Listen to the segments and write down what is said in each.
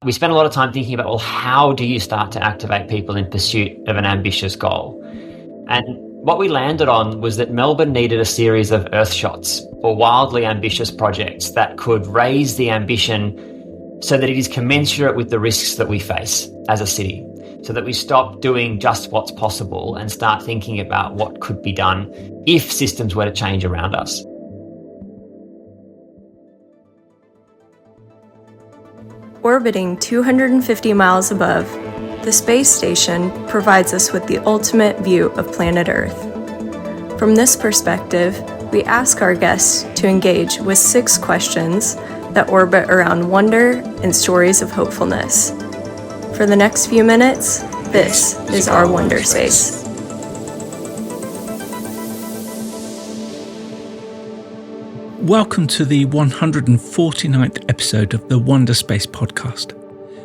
We spent a lot of time thinking about, well, how do you start to activate people in pursuit of an ambitious goal? And what we landed on was that Melbourne needed a series of earth shots or wildly ambitious projects that could raise the ambition so that it is commensurate with the risks that we face as a city, so that we stop doing just what's possible and start thinking about what could be done if systems were to change around us. Orbiting 250 miles above, the space station provides us with the ultimate view of planet Earth. From this perspective, we ask our guests to engage with 6 questions that orbit around wonder and stories of hopefulness. For the next few minutes, this is our Wonderspace. Welcome to the 149th episode of the Wonderspace Podcast.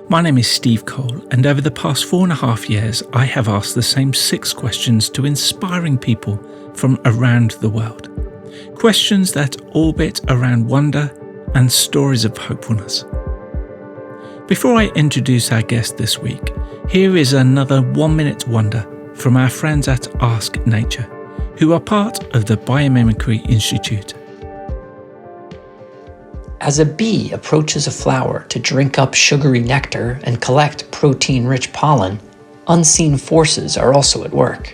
My name is Steve Cole, and over the past 4.5 years, I have asked the same 6 questions to inspiring people from around the world. Questions that orbit around wonder and stories of hopefulness. Before I introduce our guest this week, here is another 1-minute wonder from our friends at Ask Nature, who are part of the Biomimicry Institute. As a bee approaches a flower to drink up sugary nectar and collect protein-rich pollen, unseen forces are also at work.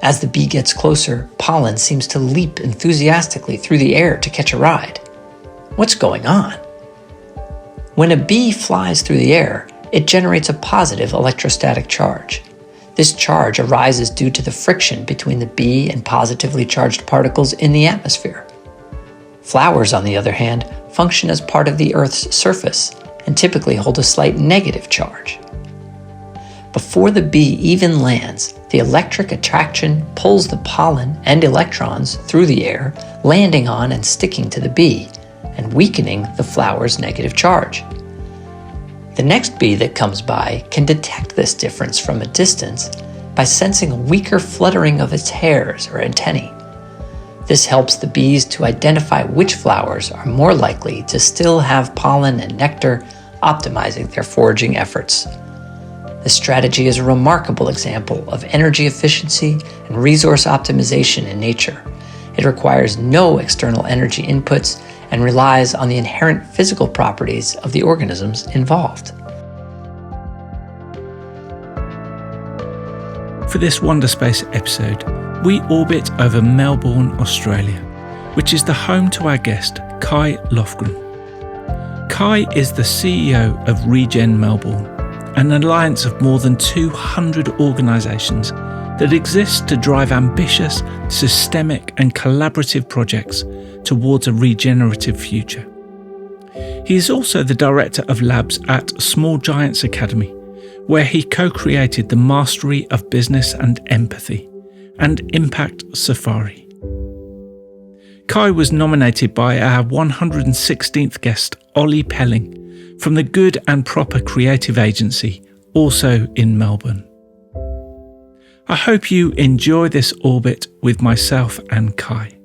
As the bee gets closer, pollen seems to leap enthusiastically through the air to catch a ride. What's going on? When a bee flies through the air, it generates a positive electrostatic charge. This charge arises due to the friction between the bee and positively charged particles in the atmosphere. Flowers, on the other hand, function as part of the Earth's surface and typically hold a slight negative charge. Before the bee even lands, the electric attraction pulls the pollen and electrons through the air, landing on and sticking to the bee, and weakening the flower's negative charge. The next bee that comes by can detect this difference from a distance by sensing a weaker fluttering of its hairs or antennae. This helps the bees to identify which flowers are more likely to still have pollen and nectar, optimizing their foraging efforts. This strategy is a remarkable example of energy efficiency and resource optimization in nature. It requires no external energy inputs and relies on the inherent physical properties of the organisms involved. For this Wonderspace episode, we orbit over Melbourne, Australia, which is the home to our guest, Kaj Lofgren. Kaj is the CEO of Regen Melbourne, an alliance of more than 200 organisations that exist to drive ambitious, systemic and collaborative projects towards a regenerative future. He is also the director of labs at Small Giants Academy, where he co-created the Mastery of Business and Empathy and Impact Safari. Kaj was nominated by our 116th guest, Ollie Pelling, from the Good and Proper Creative Agency, also in Melbourne. I hope you enjoy this orbit with myself and Kaj.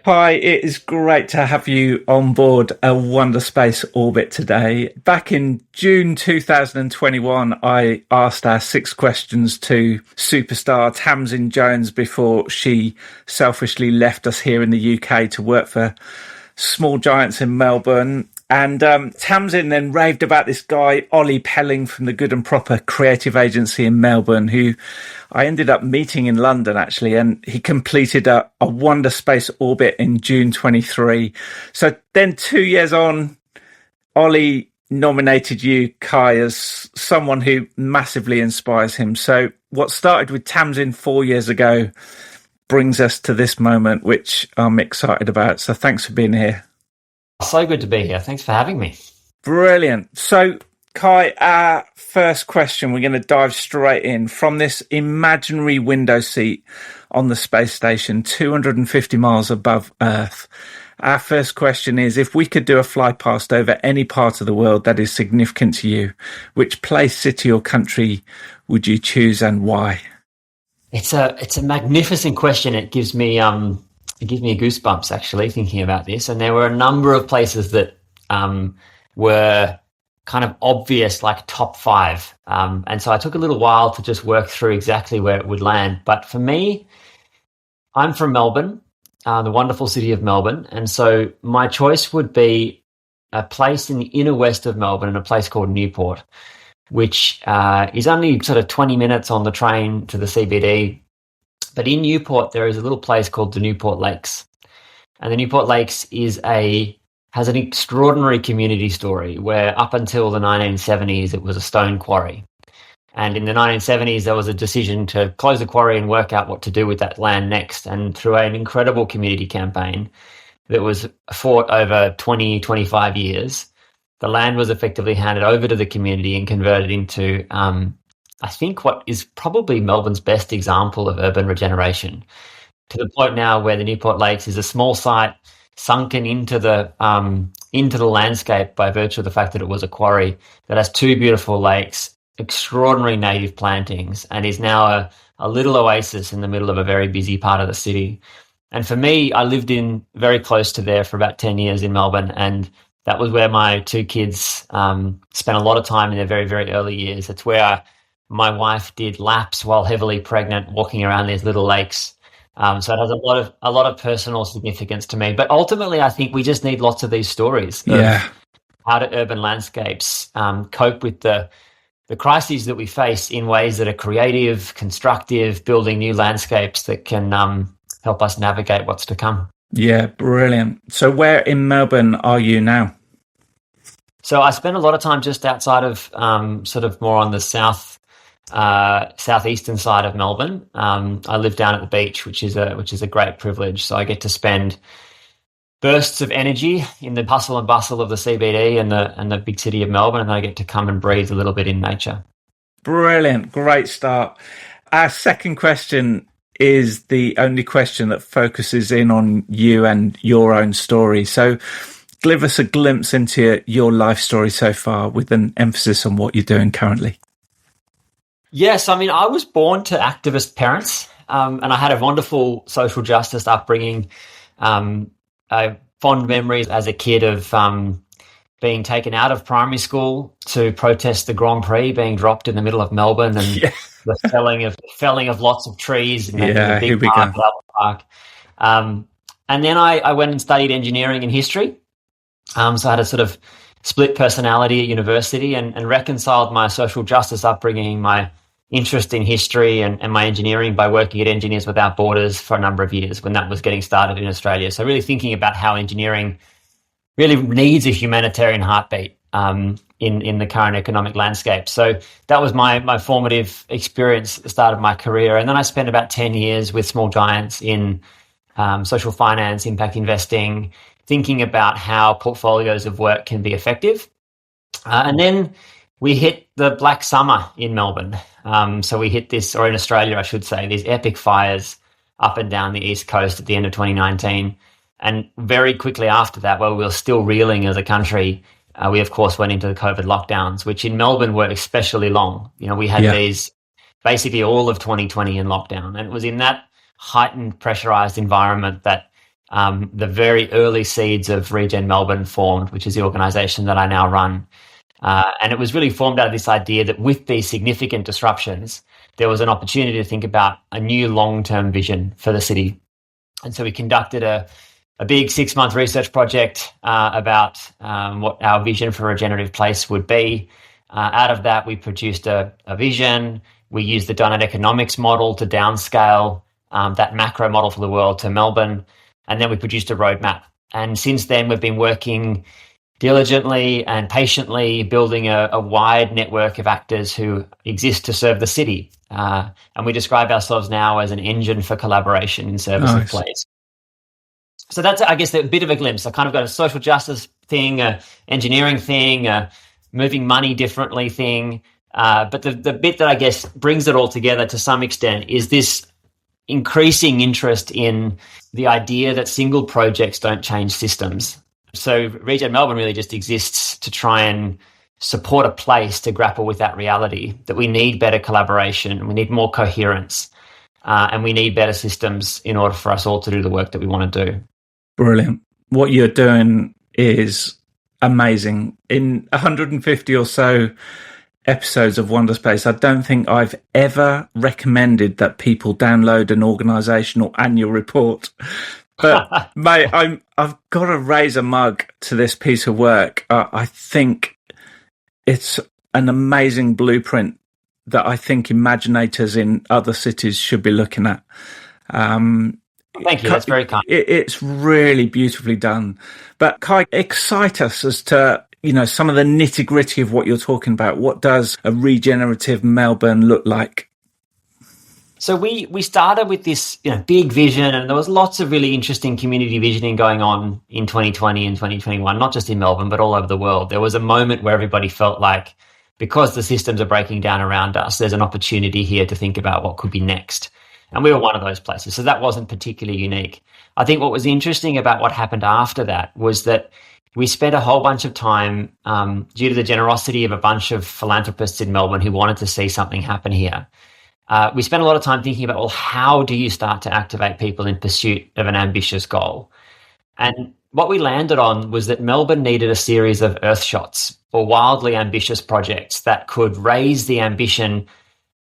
Kaj, it is great to have you on board a Wonderspace orbit today. Back in June 2021, I asked our 6 questions to superstar Tamsin Jones before she selfishly left us here in the UK to work for Small Giants in Melbourne. And Tamsin then raved about this guy, Ollie Pelling from the Good and Proper Creative Agency in Melbourne, who I ended up meeting in London, actually, and he completed a Wonderspace orbit in June 23. So then 2 years on, Ollie nominated you, Kaj, as someone who massively inspires him. So what started with Tamsin 4 years ago brings us to this moment, which I'm excited about. So thanks for being here. So good to be here. Thanks for having me. Brilliant. So, Kaj, our first question, we're going to dive straight in from this imaginary window seat on the space station, 250 miles above Earth. Our first question is, if we could do a fly past over any part of the world that is significant to you, which place, city or country would you choose and why? It's a magnificent question. It gives me it gives me goosebumps actually thinking about this. And there were a number of places that were kind of obvious, like top 5. And so I took a little while to just work through exactly where it would land. But for me, I'm from Melbourne, the wonderful city of Melbourne. And so my choice would be a place in the inner west of Melbourne, a place called Newport, which is only sort of 20 minutes on the train to the CBD. But in Newport, there is a little place called the Newport Lakes. And the Newport Lakes has an extraordinary community story where up until the 1970s, it was a stone quarry. And in the 1970s, there was a decision to close the quarry and work out what to do with that land next. And through an incredible community campaign that was fought over 20, 25 years, the land was effectively handed over to the community and converted into, I think, what is probably Melbourne's best example of urban regeneration, to the point now where the Newport Lakes is a small site sunken into the landscape by virtue of the fact that it was a quarry that has 2 beautiful lakes, extraordinary native plantings, and is now a little oasis in the middle of a very busy part of the city. And for me, I lived in very close to there for about 10 years in Melbourne, and that was where my 2 kids spent a lot of time in their very, very early years. It's where my wife did laps while heavily pregnant, walking around these little lakes. So it has a lot of personal significance to me. But ultimately, I think we just need lots of these stories of how do urban landscapes cope with the crises that we face in ways that are creative, constructive, building new landscapes that can help us navigate what's to come. Yeah, brilliant. So where in Melbourne are you now? So I spend a lot of time just outside of sort of more on the southeastern side of Melbourne. I live down at the beach, which is a great privilege. So I get to spend bursts of energy in the hustle and bustle of the CBD and the big city of Melbourne, and I get to come and breathe a little bit in nature. Brilliant, great start. Our second question is the only question that focuses in on you and your own story. So give us a glimpse into your life story so far, with an emphasis on what you're doing currently. Yes, I mean, I was born to activist parents, and I had a wonderful social justice upbringing. I fond memories as a kid of being taken out of primary school to protest the Grand Prix being dropped in the middle of Melbourne, and the felling of lots of trees in the big park, Albert Park. And then I went and studied engineering and history. So I had a sort of split personality at university, and reconciled my social justice upbringing, my interest in history and my engineering by working at Engineers Without Borders for a number of years when that was getting started in Australia. So really thinking about how engineering really needs a humanitarian heartbeat in the current economic landscape. So that was my formative experience at the start of my career. And then I spent about 10 years with small giants in social finance, impact investing, thinking about how portfolios of work can be effective. And then we hit the Black Summer in Melbourne. So we hit this, or in Australia, I should say, these epic fires up and down the East Coast at the end of 2019. And very quickly after that, while we were still reeling as a country, we, of course, went into the COVID lockdowns, which in Melbourne were especially long. You know, we had these basically all of 2020 in lockdown. And it was in that heightened, pressurized environment that the very early seeds of Regen Melbourne formed, which is the organisation that I now run. And it was really formed out of this idea that with these significant disruptions, there was an opportunity to think about a new long-term vision for the city. And so we conducted a big 6-month research project about what our vision for a regenerative place would be. Out of that, we produced a vision. We used the Doughnut Economics model to downscale that macro model for the world to Melbourne. And then we produced a roadmap. And since then, we've been working diligently and patiently building a wide network of actors who exist to serve the city. And we describe ourselves now as an engine for collaboration in service of place. So that's, I guess, a bit of a glimpse. I kind of got a social justice thing, a engineering thing, a moving money differently thing. But the bit that I guess brings it all together to some extent is this increasing interest in the idea that single projects don't change systems. So Regen Melbourne really just exists to try and support a place to grapple with that reality, that we need better collaboration, we need more coherence. and we need better systems in order for us all to do the work that we want to do. Brilliant. What you're doing is amazing. In 150 or so episodes of Wonderspace, I don't think I've ever recommended that people download an organisational annual report. But mate, I've got to raise a mug to this piece of work. I think it's an amazing blueprint that I think imaginators in other cities should be looking at. Thank you. That's very kind. It's really beautifully done. But Kaj, excite us as to, some of the nitty gritty of what you're talking about. What does a regenerative Melbourne look like? So we started with this big vision, and there was lots of really interesting community visioning going on in 2020 and 2021, not just in Melbourne, but all over the world. There was a moment where everybody felt like, because the systems are breaking down around us, there's an opportunity here to think about what could be next. And we were one of those places. So that wasn't particularly unique. I think what was interesting about what happened after that was that we spent a whole bunch of time, due to the generosity of a bunch of philanthropists in Melbourne who wanted to see something happen here. We spent a lot of time thinking about, well, how do you start to activate people in pursuit of an ambitious goal? And what we landed on was that Melbourne needed a series of earth shots, or wildly ambitious projects that could raise the ambition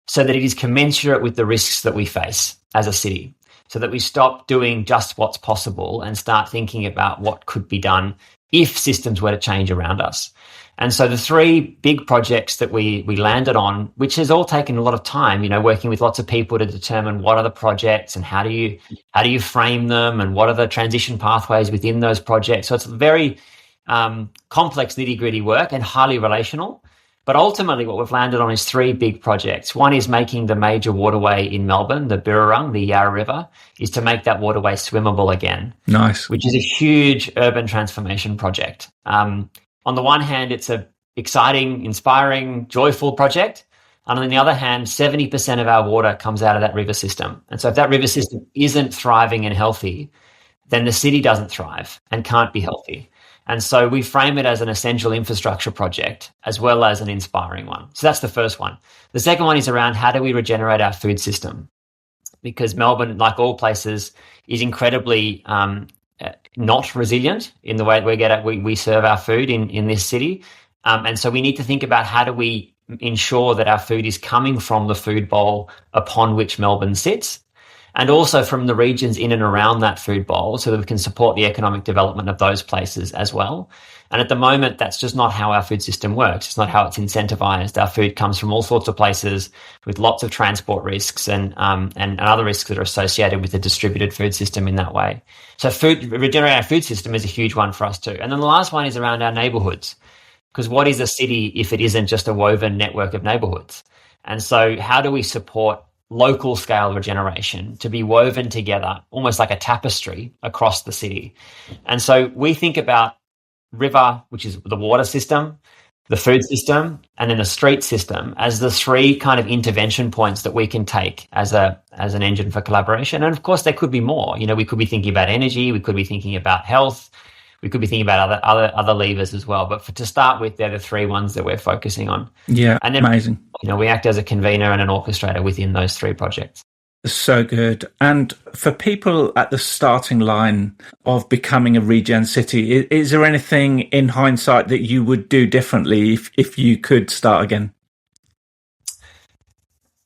so that it is commensurate with the risks that we face as a city, so that we stop doing just what's possible and start thinking about what could be done if systems were to change around us. And so the three big projects that we landed on, which has all taken a lot of time, working with lots of people to determine what are the projects and how do you frame them and what are the transition pathways within those projects. So it's very complex, nitty-gritty work and highly relational. But ultimately what we've landed on is three big projects. One is making the major waterway in Melbourne, the Birrarung, the Yarra River, is to make that waterway swimmable again. Nice. Which is a huge urban transformation project. On the one hand, it's an exciting, inspiring, joyful project. And on the other hand, 70% of our water comes out of that river system. And so if that river system isn't thriving and healthy, then the city doesn't thrive and can't be healthy. And so we frame it as an essential infrastructure project as well as an inspiring one. So that's the first one. The second one is around how do we regenerate our food system? Because Melbourne, like all places, is incredibly not resilient in the way we serve our food in this city. And so we need to think about how do we ensure that our food is coming from the food bowl upon which Melbourne sits, and also from the regions in and around that food bowl so that we can support the economic development of those places as well. And at the moment, that's just not how our food system works. It's not how it's incentivized. Our food comes from all sorts of places with lots of transport risks and other risks that are associated with the distributed food system in that way. So regenerating our food system is a huge one for us too. And then the last one is around our neighborhoods, because what is a city if it isn't just a woven network of neighborhoods? And so how do we support local scale regeneration to be woven together almost like a tapestry across the city? And so we think about river, which is the water system, the food system, and then the street system as the three kind of intervention points that we can take as an engine for collaboration. And of course, there could be more. We could be thinking about energy, we could be thinking about health, we could be thinking about other levers as well. But to start with, they're the three ones that we're focusing on. Yeah, and then, amazing. We act as a convener and an orchestrator within those three projects. So good. And for people at the starting line of becoming a regen city, is there anything in hindsight that you would do differently if you could start again?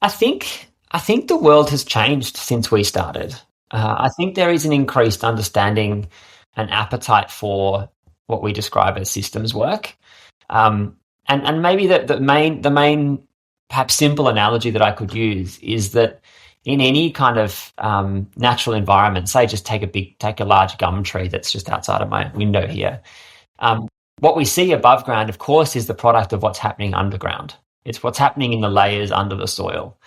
I think the world has changed since we started. I think there is an increased understanding and appetite for what we describe as systems work. And maybe the main perhaps simple analogy that I could use is that in any kind of natural environment, say just take a large gum tree that's just outside of my window here. What we see above ground, of course, is the product of what's happening underground. It's what's happening in the layers under the soil.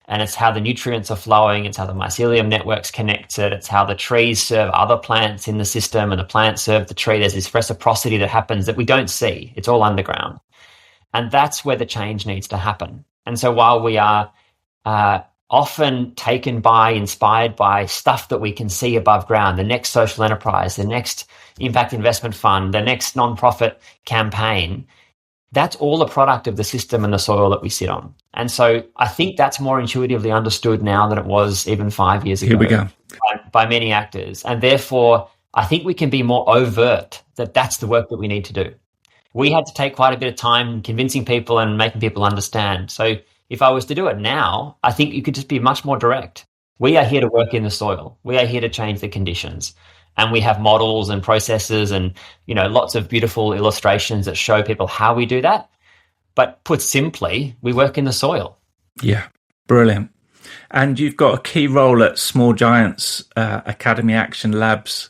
And it's how the nutrients are flowing. It's how the mycelium network's connected. It's how the trees serve other plants in the system and the plants serve the tree. There's this reciprocity that happens that we don't see. It's all underground. And that's where the change needs to happen. And so while we are often inspired by stuff that we can see above ground, the next social enterprise, the next impact investment fund, the next nonprofit campaign, that's all a product of the system and the soil that we sit on. And so I think that's more intuitively understood now than it was even 5 years ago. Here we go. By many actors. And therefore, I think we can be more overt that that's the work that we need to do. We had to take quite a bit of time convincing people and making people understand. So if I was to do it now, I think you could just be much more direct. We are here to work in the soil. We are here to change the conditions. And we have models and processes and, lots of beautiful illustrations that show people how we do that. But put simply, we work in the soil. Yeah, brilliant. And you've got a key role at Small Giants Academy Action Labs,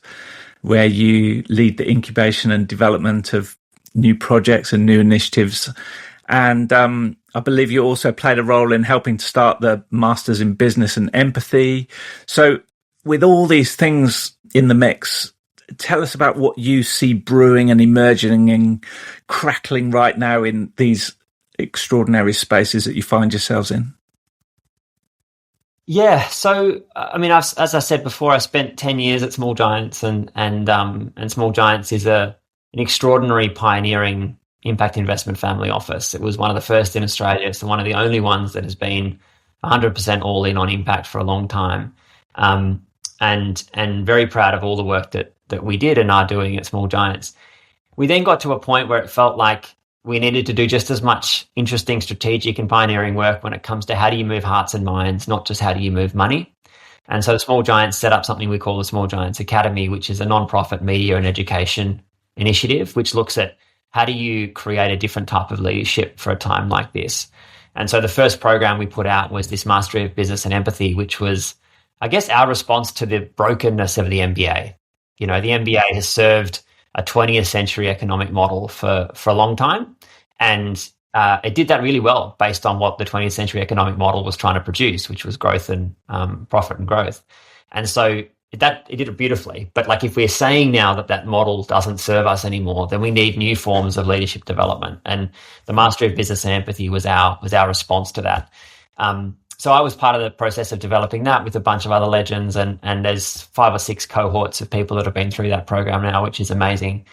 where you lead the incubation and development of new projects and new initiatives. And I believe you also played a role in helping to start the Masters in Business and Empathy. So with all these things in the mix, tell us about what you see brewing and emerging and crackling right now in these extraordinary spaces that you find yourselves in. Yeah, so as I said before, I spent 10 years at Small Giants, and Small Giants is an extraordinary pioneering impact investment family office. It was one of the first in Australia. It's one of the only ones that has been 100% all in on impact for a long time. And very proud of all the work that we did and are doing at Small Giants. We then got to a point where it felt like we needed to do just as much interesting strategic and pioneering work when it comes to how do you move hearts and minds, not just how do you move money. And so Small Giants set up something we call the Small Giants Academy, which is a non-profit media and education initiative, which looks at how do you create a different type of leadership for a time like this. And so the first program we put out was this Mastery of Business and Empathy, which was, I guess, our response to the brokenness of the MBA. The MBA has served a 20th century economic model for a long time. And it did that really well based on what the 20th century economic model was trying to produce, which was growth and profit and growth. And so it did it beautifully. But if we're saying now that model doesn't serve us anymore, then we need new forms of leadership development. And the Mastery of Business and Empathy was our response to that. So I was part of the process of developing that with a bunch of other legends, and there's 5 or 6 cohorts of people that have been through that program now, which is amazing.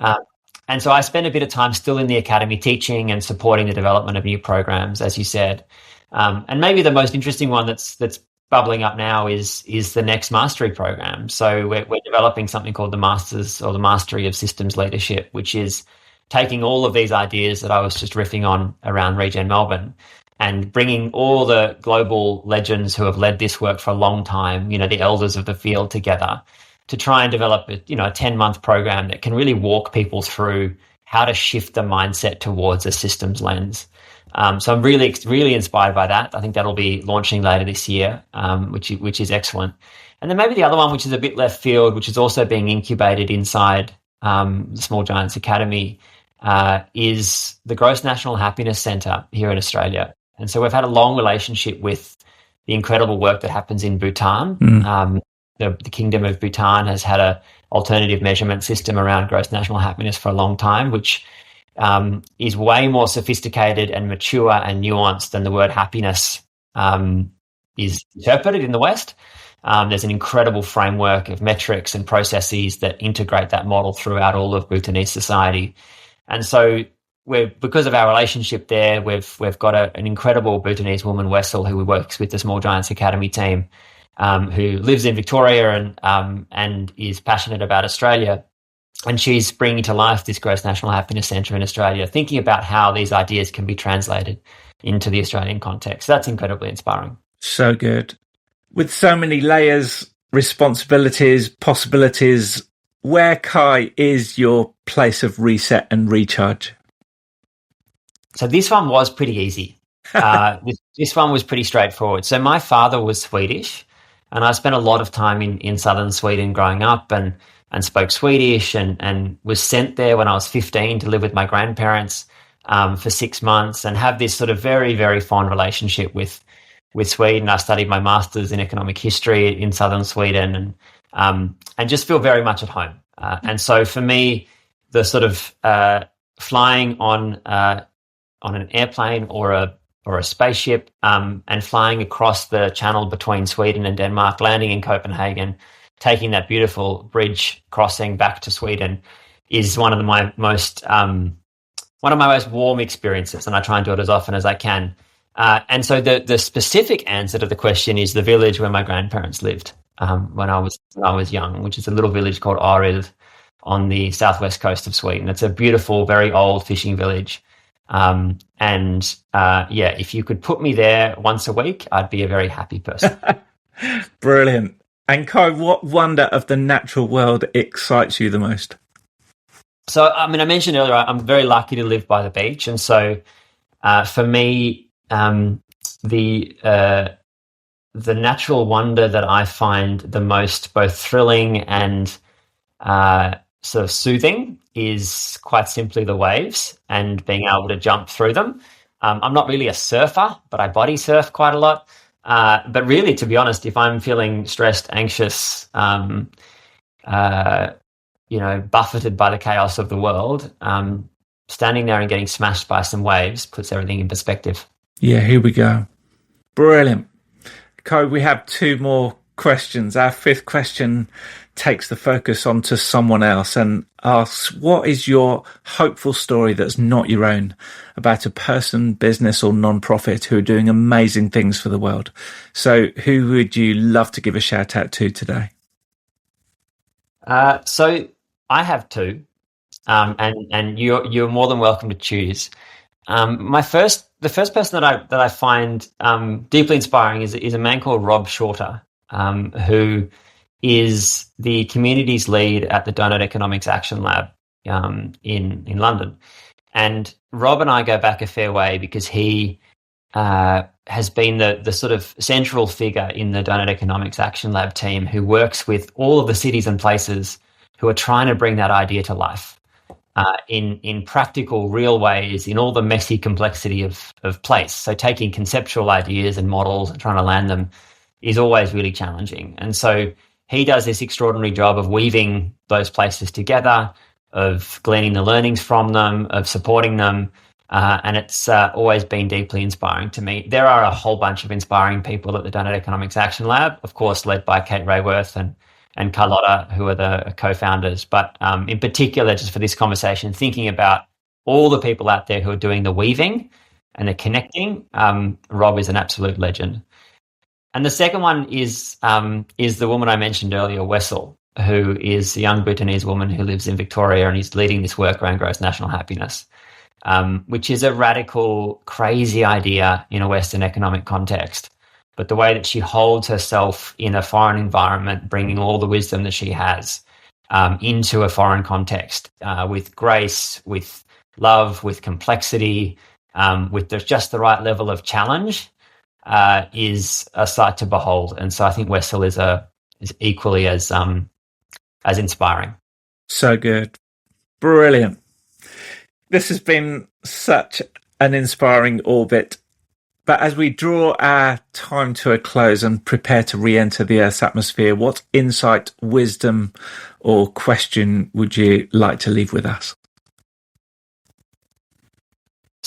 And so I spend a bit of time still in the academy teaching and supporting the development of new programs, as you said. And maybe the most interesting one that's bubbling up now is the next mastery program. So we're developing something called the Masters or the Mastery of Systems Leadership, which is taking all of these ideas that I was just riffing on around Regen Melbourne and bringing all the global legends who have led this work for a long time, the elders of the field together to try and develop a 10-month program that can really walk people through how to shift the mindset towards a systems lens. So I'm really, really inspired by that. I think that'll be launching later this year, which is excellent. And then maybe the other one, which is a bit left field, which is also being incubated inside the Small Giants Academy, is the Gross National Happiness Centre here in Australia. And so we've had a long relationship with the incredible work that happens in Bhutan. The Kingdom of Bhutan has had an alternative measurement system around gross national happiness for a long time, which is way more sophisticated and mature and nuanced than the word happiness is interpreted in the West. There's an incredible framework of metrics and processes that integrate that model throughout all of Bhutanese society. And so because of our relationship there, we've got an incredible Bhutanese woman, Wessel, who works with the Small Giants Academy team, who lives in Victoria and is passionate about Australia. And she's bringing to life this Gross National Happiness Centre in Australia, thinking about how these ideas can be translated into the Australian context. So that's incredibly inspiring. So good. With so many layers, responsibilities, possibilities, where, Kaj, is your place of reset and recharge? So this one was pretty easy. This one was pretty straightforward. So my father was Swedish, and I spent a lot of time in southern Sweden growing up and spoke Swedish and was sent there when I was 15 to live with my grandparents for 6 months and have this sort of very, very fond relationship with Sweden. I studied my master's in economic history in southern Sweden and just feel very much at home. And so for me, the sort of flying on an airplane or a spaceship and flying across the channel between Sweden and Denmark, landing in Copenhagen, taking that beautiful bridge crossing back to Sweden is one of my most one of my most warm experiences, and I try and do it as often as I can. And so the specific answer to the question is the village where my grandparents lived when I was young, which is a little village called Arild on the southwest coast of Sweden. It's a beautiful, very old fishing village. If you could put me there once a week, I'd be a very happy person. Brilliant. And Kai, what wonder of the natural world excites you the most? So, I mean, I mentioned earlier, I'm very lucky to live by the beach. And so for me, the natural wonder that I find the most both thrilling and sort of soothing is quite simply the waves and being able to jump through them. I'm not really a surfer, but I body surf quite a lot. But really, to be honest, if I'm feeling stressed, anxious, buffeted by the chaos of the world, standing there and getting smashed by some waves puts everything in perspective. Yeah, here we go. Brilliant. Kai, we have two more questions. Our fifth question takes the focus onto someone else and asks, what is your hopeful story that's not your own about a person, business or non-profit who are doing amazing things for the world? So who would you love to give a shout out to today? So I have two, and you're more than welcome to choose. The first person that I find deeply inspiring is a man called Rob Shorter, who is the communities lead at the Doughnut Economics Action Lab in London. And Rob and I go back a fair way because he has been the sort of central figure in the Doughnut Economics Action Lab team who works with all of the cities and places who are trying to bring that idea to life in practical, real ways, in all the messy complexity of place. So taking conceptual ideas and models and trying to land them is always really challenging. And so he does this extraordinary job of weaving those places together, of gleaning the learnings from them, of supporting them. And it's always been deeply inspiring to me. There are a whole bunch of inspiring people at the Doughnut Economics Action Lab, of course, led by Kate Rayworth and Carlotta, who are the co-founders. But in particular, just for this conversation, thinking about all the people out there who are doing the weaving and the connecting, Rob is an absolute legend. And the second one is the woman I mentioned earlier, Wessel, who is a young Bhutanese woman who lives in Victoria and is leading this work around gross national happiness, which is a radical, crazy idea in a Western economic context. But the way that she holds herself in a foreign environment, bringing all the wisdom that she has into a foreign context with grace, with love, with complexity, with just the right level of challenge, is a sight to behold. And so I think Wessel is equally as inspiring. So good. Brilliant. This has been such an inspiring orbit. But as we draw our time to a close and prepare to re-enter the Earth's atmosphere, what insight, wisdom, or question would you like to leave with us?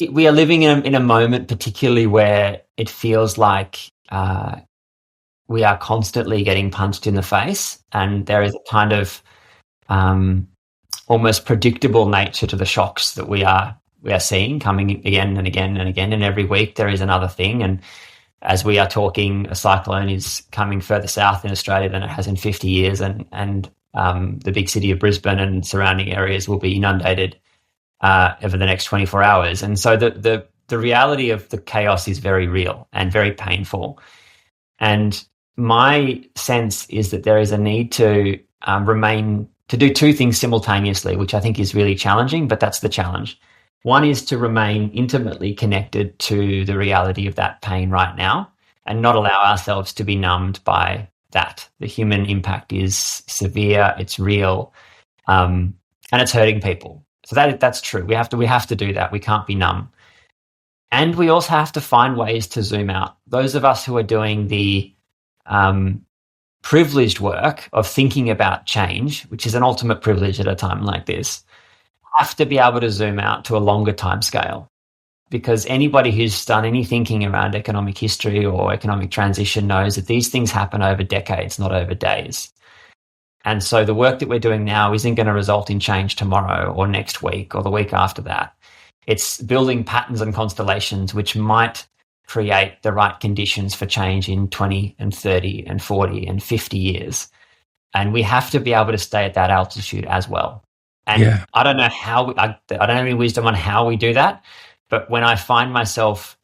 We are living in a moment, particularly where it feels like we are constantly getting punched in the face, and there is a kind of almost predictable nature to the shocks that we are seeing coming again and again and again. And every week there is another thing. And as we are talking, a cyclone is coming further south in Australia than it has in 50 years. And the big city of Brisbane and surrounding areas will be inundated over the next 24 hours. And so the reality of the chaos is very real and very painful. And my sense is that there is a need to do two things simultaneously, which I think is really challenging, but that's the challenge. One is to remain intimately connected to the reality of that pain right now and not allow ourselves to be numbed by that. The human impact is severe, it's real, and it's hurting people. So that's true. We have to do that. We can't be numb. And we also have to find ways to zoom out. Those of us who are doing the privileged work of thinking about change, which is an ultimate privilege at a time like this, have to be able to zoom out to a longer time scale, because anybody who's done any thinking around economic history or economic transition knows that these things happen over decades, not over days. And so the work that we're doing now isn't going to result in change tomorrow or next week or the week after that. It's building patterns and constellations which might create the right conditions for change in 20 and 30 and 40 and 50 years. And we have to be able to stay at that altitude as well. And I don't know how, I don't have any wisdom on how we do that, but when I find myself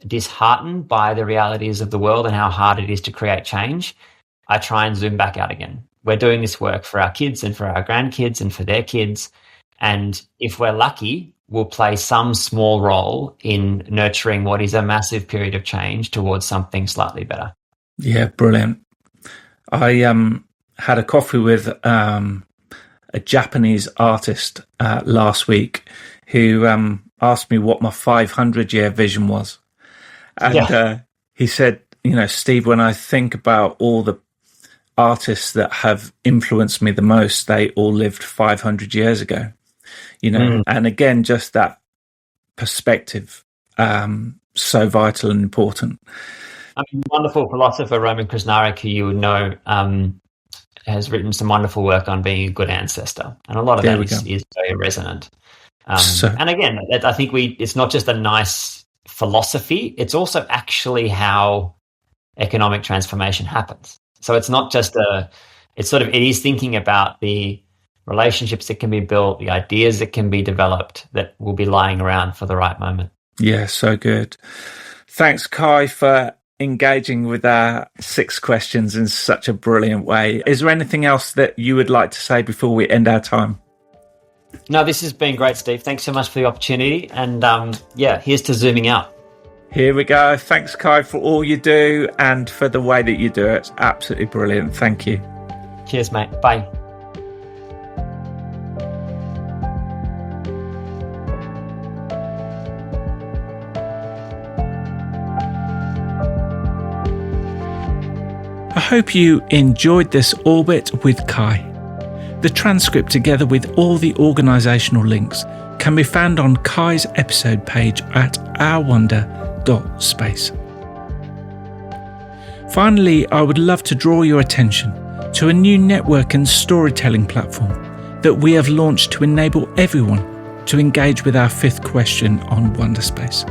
disheartened by the realities of the world and how hard it is to create change, I try and zoom back out again. We're doing this work for our kids and for our grandkids and for their kids. And if we're lucky, we'll play some small role in nurturing what is a massive period of change towards something slightly better. Yeah, brilliant. I had a coffee with a Japanese artist last week who asked me what my 500-year vision was. And he said, Steve, when I think about all the artists that have influenced me the most, they all lived 500 years ago, and again, just that perspective, so vital and important. Wonderful philosopher Roman Krishnarik, who you would know, has written some wonderful work on being a good ancestor, and a lot of that is very resonant. And again, I think it's not just a nice philosophy; it's also actually how economic transformation happens. So it's not just it is thinking about the relationships that can be built, the ideas that can be developed that will be lying around for the right moment. Yeah, so good. Thanks, Kaj, for engaging with our 6 questions in such a brilliant way. Is there anything else that you would like to say before we end our time? No, this has been great, Steve. Thanks so much for the opportunity. And here's to zooming out. Here we go. Thanks, Kaj, for all you do and for the way that you do it. It's absolutely brilliant. Thank you. Cheers, mate. Bye. I hope you enjoyed this Orbit with Kaj. The transcript, together with all the organisational links, can be found on Kai's episode page at ourwonder.space. Finally, I would love to draw your attention to a new network and storytelling platform that we have launched to enable everyone to engage with our 5th question on Wonderspace.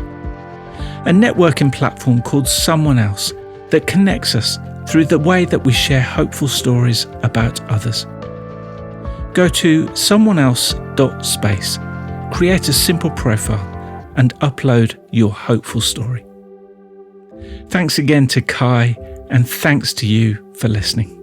A networking platform called Someone Else that connects us through the way that we share hopeful stories about others. Go to someoneelse.space, create a simple profile, and upload your hopeful story. Thanks again to Kaj, and thanks to you for listening.